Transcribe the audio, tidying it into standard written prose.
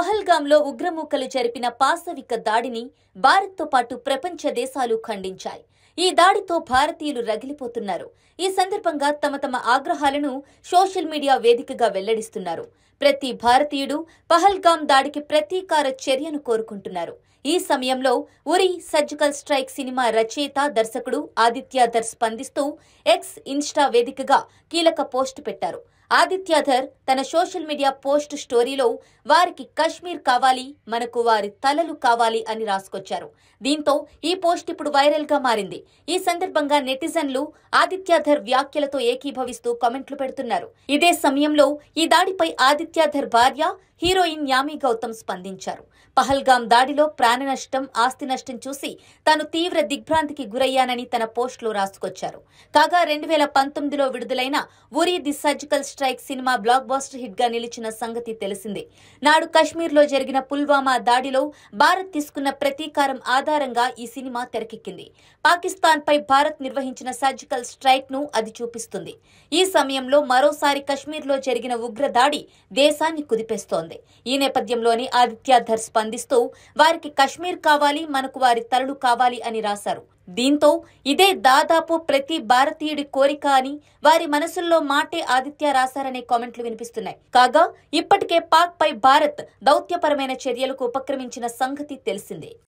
పహల్గాంలో ఉగ్రమూకలు జరిపిన పాశవిక దాడిని భారత్తో పాటు ప్రపంచ దేశాలు ఖండించాయి. ఈ దాడితో భారతీయులు రగిలిపోతున్నారు. ఈ సందర్భంగా తమ ఆగ్రహాలను సోషల్ మీడియా వేదికగా వెల్లడిస్తున్నారు. ప్రతి భారతీయుడు పహల్గాం దాడికి ప్రతీకార చర్యను కోరుకుంటున్నారు. ఈ సమయంలో ఉరి సర్జికల్ స్ట్రైక్ సినిమా రచయిత, దర్శకుడు ఆదిత్యధర్ స్పందిస్తూ ఎక్స్ ఇన్స్టా వేదికగా కీలక పోస్ట్ పెట్టారు. ఆదిత్యధర్ తన సోషల్ మీడియా పోస్ట్ స్టోరీలో వారికి కశ్మీర్ కావాలి, మనకు వారి తలలు కావాలి అని రాసుకొచ్చారు. దీంతో ఈ పోస్ట్ ఇప్పుడు వైరల్ గా మారింది. ఈ సందర్భంగా నెటిజన్లు ఆదిత్యధర్ వ్యాఖ్యలతో ఏకీభవిస్తూ కామెంట్లు పెడుతున్నారు. ఇదే సమయంలో ఈ దాడిపై ఆదిత్యధర్ భార్య హీరోయిన్ యామి గౌతమ్ స్పందించారు. పహల్గాం దాడిలో ప్రాణ నష్టం, ఆస్తి నష్టం చూసి తాను తీవ్ర దిగ్భ్రాంతికి గురయ్యానని తన పోస్టులో రాసుకొచ్చారు. కాగా 2019లో విడుదలైన Uri the surgical strike cinema blockbuster hit గా నిలిచిన సంగతి తెలిసిందే. నాడు కశ్మీర్లో జరిగిన పుల్వామా దాడిలో భారత్ తీసుకున్న ప్రతీకారం ఆధారంగా ఈ సినిమా తెరకెక్కింది. పాకిస్తాన్ పై భారత్ నిర్వహించిన సర్జికల్ స్ట్రైక్ ను అది చూపిస్తుంది. ఈ సమయంలో మరోసారి కశ్మీర్లో జరిగిన ఉగ్ర దాడి దేశాన్ని కుదిపేస్తోంది. ఈ నేపథ్యంలోని ఆదిత్యధర్ స్పందిస్తూ వారికి కశ్మీర్ కావాలి, మనకు వారి తలలు కావాలి అని రాశారు. దీంతో ఇదే దాదాపు ప్రతి భారతీయుడి కోరిక అని వారి మనసుల్లో మాటే ఆదిత్య రాశారనే కామెంట్లు వినిపిస్తున్నాయి. కాగా ఇప్పటికే పాక్ పై భారత్ దౌత్యపరమైన చర్యలకు ఉపక్రమించిన సంగతి తెలిసిందే.